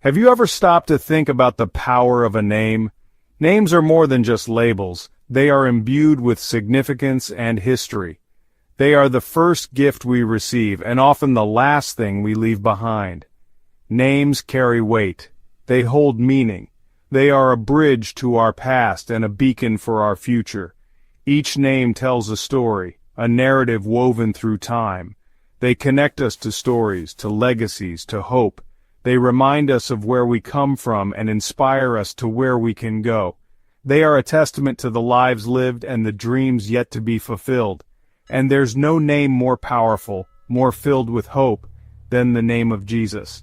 Have you ever stopped to think about the power of a name? Names are more than just labels. They are imbued with significance and history. They are the first gift we receive and often the last thing we leave behind. Names carry weight. They hold meaning. They are a bridge to our past and a beacon for our future. Each name tells a story, a narrative woven through time. They connect us to stories, to legacies, to hope. They remind us of where we come from and inspire us to where we can go. They are a testament to the lives lived and the dreams yet to be fulfilled. And there's no name more powerful, more filled with hope, than the name of Jesus.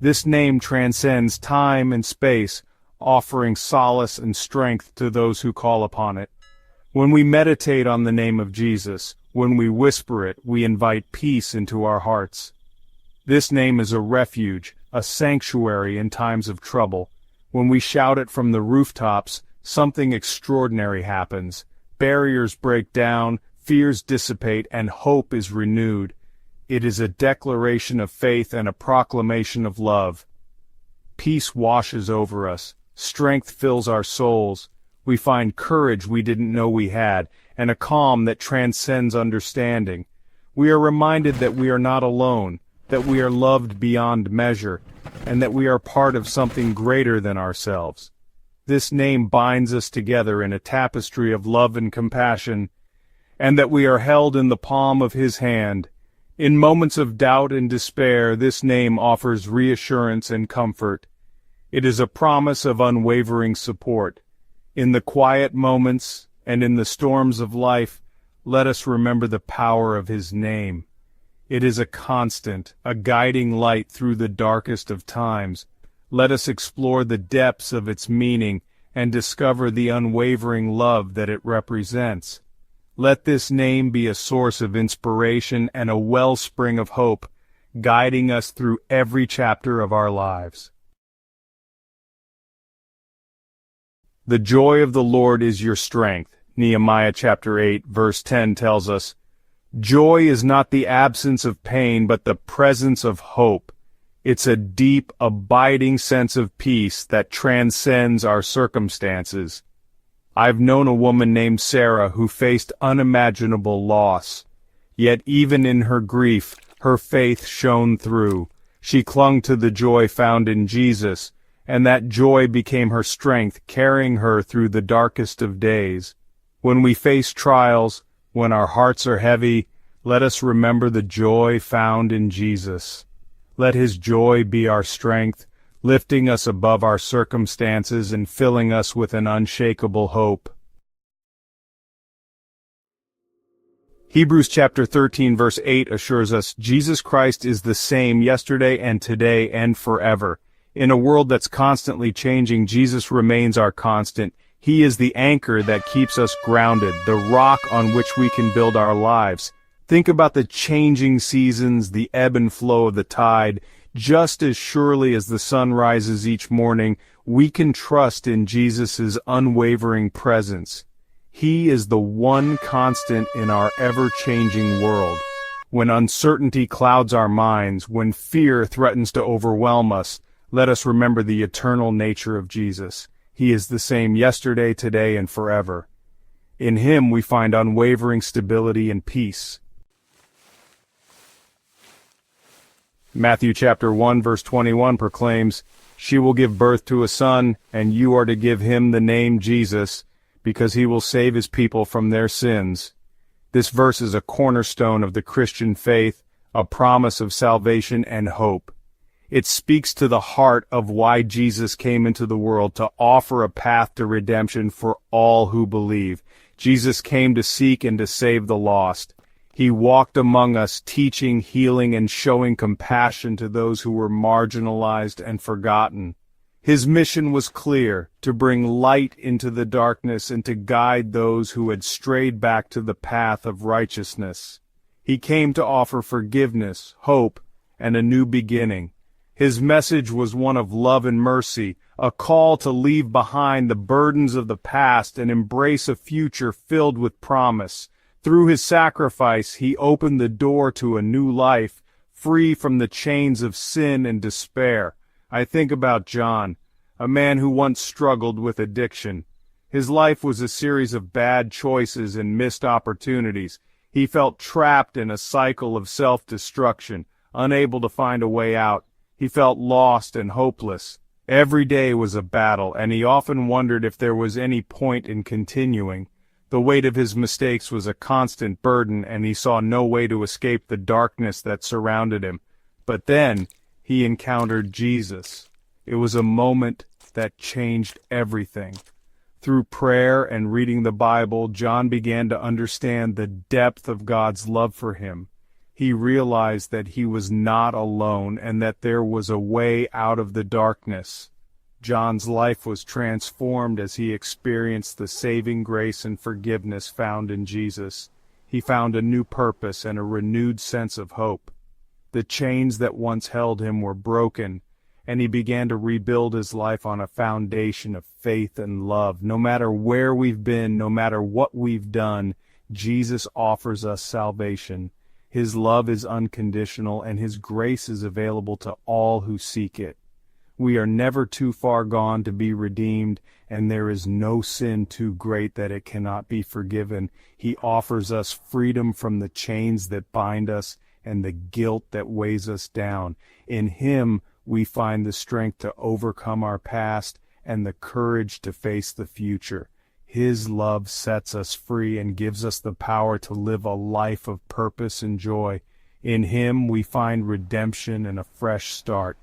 This name transcends time and space, offering solace and strength to those who call upon it. When we meditate on the name of Jesus, when we whisper it, we invite peace into our hearts. This name is a refuge, a sanctuary in times of trouble. When we shout it from the rooftops, something extraordinary happens. Barriers break down, fears dissipate, and hope is renewed. It is a declaration of faith and a proclamation of love. Peace washes over us. Strength fills our souls. We find courage we didn't know we had, and a calm that transcends understanding. We are reminded that we are not alone, that we are loved beyond measure, and that we are part of something greater than ourselves. This name binds us together in a tapestry of love and compassion, and that we are held in the palm of His hand. In moments of doubt and despair, this name offers reassurance and comfort. It is a promise of unwavering support. In the quiet moments and in the storms of life, let us remember the power of His name. It is a constant, a guiding light through the darkest of times. Let us explore the depths of its meaning and discover the unwavering love that it represents. Let this name be a source of inspiration and a wellspring of hope, guiding us through every chapter of our lives. The joy of the Lord is your strength. Nehemiah chapter 8, verse 10 tells us, "Joy is not the absence of pain, but the presence of hope." It's a deep, abiding sense of peace that transcends our circumstances. I've known a woman named Sarah who faced unimaginable loss. Yet even in her grief, her faith shone through. She clung to the joy found in Jesus, and that joy became her strength, carrying her through the darkest of days. When we face trials, when our hearts are heavy, let us remember the joy found in Jesus. Let His joy be our strength, lifting us above our circumstances and filling us with an unshakable hope. Hebrews chapter 13 verse 8 assures us Jesus Christ is the same yesterday and today and forever. In a world that's constantly changing, Jesus remains our constant. He is the anchor that keeps us grounded, the rock on which we can build our lives. Think about the changing seasons, the ebb and flow of the tide. Just as surely as the sun rises each morning, we can trust in Jesus' unwavering presence. He is the one constant in our ever-changing world. When uncertainty clouds our minds, when fear threatens to overwhelm us, let us remember the eternal nature of Jesus. He is the same yesterday, today, and forever. In Him we find unwavering stability and peace. Matthew chapter 1 verse 21 proclaims, "She will give birth to a son, and you are to give him the name Jesus, because he will save his people from their sins." This verse is a cornerstone of the Christian faith, a promise of salvation and hope. It speaks to the heart of why Jesus came into the world, to offer a path to redemption for all who believe. Jesus came to seek and to save the lost. He walked among us, teaching, healing, and showing compassion to those who were marginalized and forgotten. His mission was clear, to bring light into the darkness and to guide those who had strayed back to the path of righteousness. He came to offer forgiveness, hope, and a new beginning. His message was one of love and mercy, a call to leave behind the burdens of the past and embrace a future filled with promise. Through His sacrifice, He opened the door to a new life, free from the chains of sin and despair, I think about John, a man who once struggled with addiction. His life was a series of bad choices and missed opportunities. He felt trapped in a cycle of self-destruction, unable to find a way out. He felt lost and hopeless. Every day was a battle, and he often wondered if there was any point in continuing. The weight of his mistakes was a constant burden, and he saw no way to escape the darkness that surrounded him. But then, he encountered Jesus. It was a moment that changed everything. Through prayer and reading the Bible, John began to understand the depth of God's love for him. He realized that he was not alone and that there was a way out of the darkness. John's life was transformed as he experienced the saving grace and forgiveness found in Jesus. He found a new purpose and a renewed sense of hope. The chains that once held him were broken, and he began to rebuild his life on a foundation of faith and love. No matter where we've been, no matter what we've done, Jesus offers us salvation. His love is unconditional, and His grace is available to all who seek it. We are never too far gone to be redeemed, and there is no sin too great that it cannot be forgiven. He offers us freedom from the chains that bind us and the guilt that weighs us down. In Him, we find the strength to overcome our past and the courage to face the future. His love sets us free and gives us the power to live a life of purpose and joy. In Him we find redemption and a fresh start.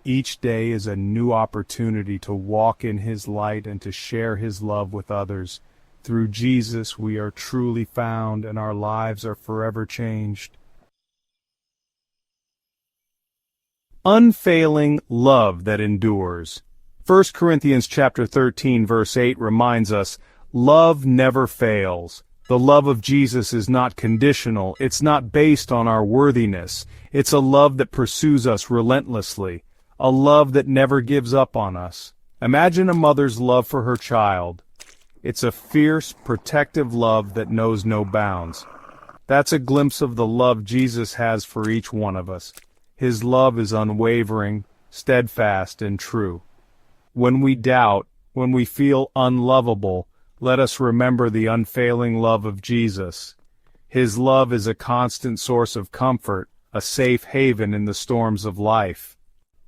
Each day is a new opportunity to walk in His light and to share His love with others. Through Jesus we are truly found, and our lives are forever changed. Unfailing love that endures. 1 Corinthians chapter 13 verse 8 reminds us, love never fails. The love of Jesus is not conditional. It's not based on our worthiness. It's a love that pursues us relentlessly. A love that never gives up on us. Imagine a mother's love for her child. It's a fierce, protective love that knows no bounds. That's a glimpse of the love Jesus has for each one of us. His love is unwavering, steadfast, and true. When we doubt, when we feel unlovable, let us remember the unfailing love of Jesus. His love is a constant source of comfort, a safe haven in the storms of life.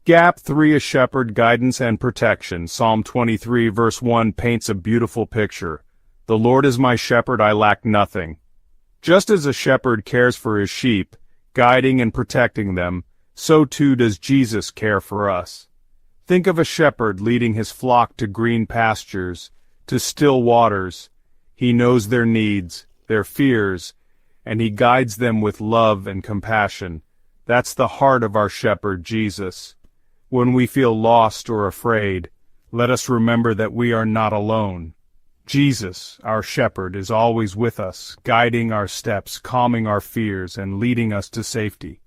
Gap 3. A shepherd, guidance, and protection. Psalm 23 verse 1 paints a beautiful picture. The Lord is my shepherd, I lack nothing. Just as a shepherd cares for his sheep, guiding and protecting them, so too does Jesus care for us. Think of a shepherd leading his flock to green pastures, to still waters. He knows their needs, their fears, and he guides them with love and compassion. That's the heart of our shepherd, Jesus. When we feel lost or afraid, let us remember that we are not alone. Jesus, our shepherd, is always with us, guiding our steps, calming our fears, and leading us to safety.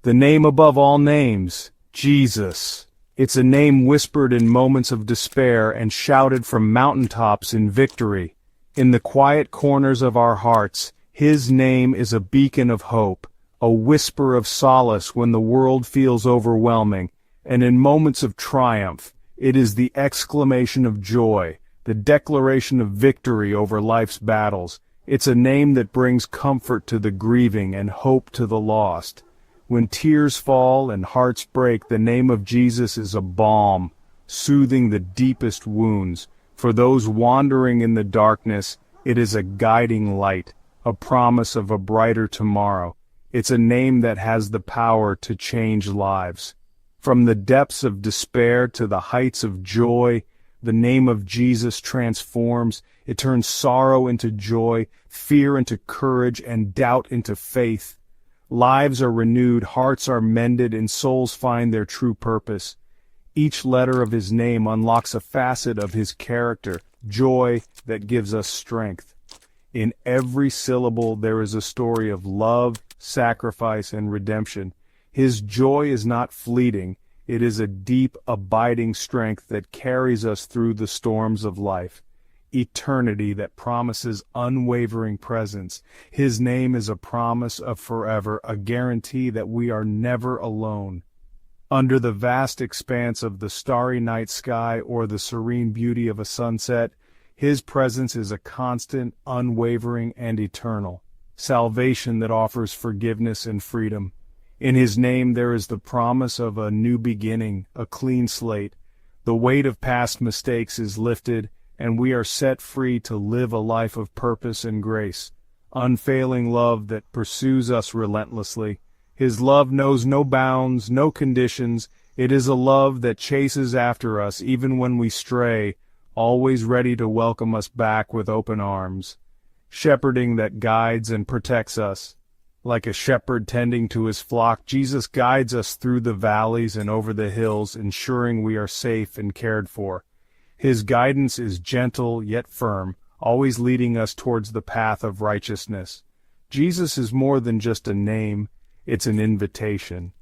The name above all names, Jesus. It's a name whispered in moments of despair and shouted from mountaintops in victory. In the quiet corners of our hearts, His name is a beacon of hope, a whisper of solace when the world feels overwhelming, and in moments of triumph, it is the exclamation of joy, the declaration of victory over life's battles. It's a name that brings comfort to the grieving and hope to the lost. When tears fall and hearts break, the name of Jesus is a balm, soothing the deepest wounds. For those wandering in the darkness, it is a guiding light, a promise of a brighter tomorrow. It's a name that has the power to change lives. From the depths of despair to the heights of joy, the name of Jesus transforms. It turns sorrow into joy, fear into courage, and doubt into faith. Lives are renewed, hearts are mended, and souls find their true purpose. Each letter of His name unlocks a facet of His character, joy that gives us strength. In every syllable there is a story of love, sacrifice, and redemption. His joy is not fleeting. It is a deep, abiding strength that carries us through the storms of life. eternity that promises unwavering presence. His name is a promise of forever, a guarantee that we are never alone. Under the vast expanse of the starry night sky or the serene beauty of a sunset, His presence is a constant, unwavering, and eternal salvation that offers forgiveness and freedom. In His name there is the promise of a new beginning, a clean slate. The weight of past mistakes is lifted, and we are set free to live a life of purpose and grace. Unfailing love that pursues us relentlessly. His love knows no bounds, no conditions. It is a love that chases after us even when we stray, always ready to welcome us back with open arms. Shepherding that guides and protects us. Like a shepherd tending to his flock, Jesus guides us through the valleys and over the hills, ensuring we are safe and cared for. His guidance is gentle yet firm, always leading us towards the path of righteousness. Jesus is more than just a name, it's an invitation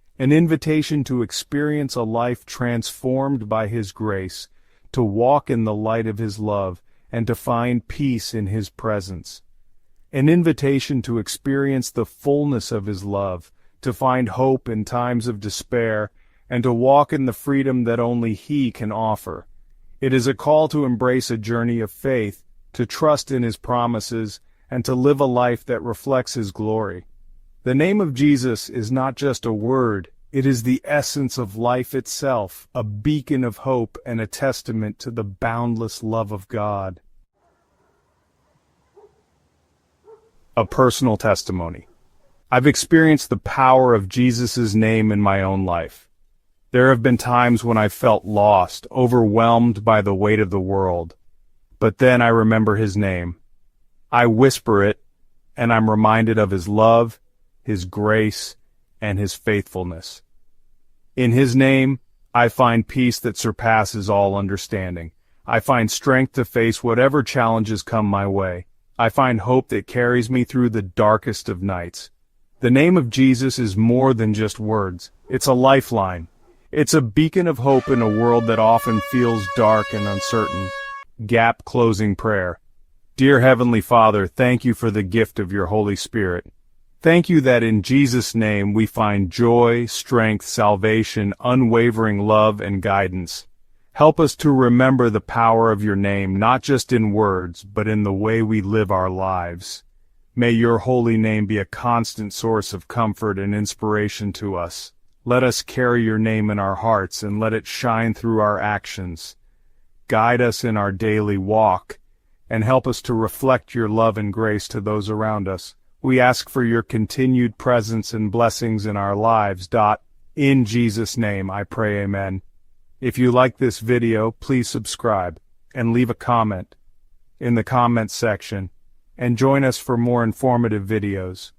to experience a life transformed by His grace, to walk in the light of His love, and to find peace in His presence. An invitation to experience the fullness of His love, to find hope in times of despair, and to walk in the freedom that only He can offer. It is a call to embrace a journey of faith, to trust in His promises, and to live a life that reflects His glory. The name of Jesus is not just a word, it is the essence of life itself, a beacon of hope and a testament to the boundless love of God. A personal testimony. I've experienced the power of Jesus' name in my own life. There have been times when I felt lost, overwhelmed by the weight of the world. But then I remember His name. I whisper it, and I'm reminded of His love, His grace, and His faithfulness. In His name, I find peace that surpasses all understanding. I find strength to face whatever challenges come my way. I find hope that carries me through the darkest of nights. The name of Jesus is more than just words. It's a lifeline. It's a beacon of hope in a world that often feels dark and uncertain. Gap closing prayer. Dear Heavenly Father, thank You for the gift of Your Holy Spirit. Thank You that in Jesus' name we find joy, strength, salvation, unwavering love, and guidance. Help us to remember the power of Your name, not just in words, but in the way we live our lives. May Your holy name be a constant source of comfort and inspiration to us. Let us carry Your name in our hearts and let it shine through our actions. Guide us in our daily walk, and help us to reflect Your love and grace to those around us. We ask for Your continued presence and blessings in our lives. In Jesus' name I pray, amen. If you like this video, please subscribe and leave a comment in the comments section, and join us for more informative videos.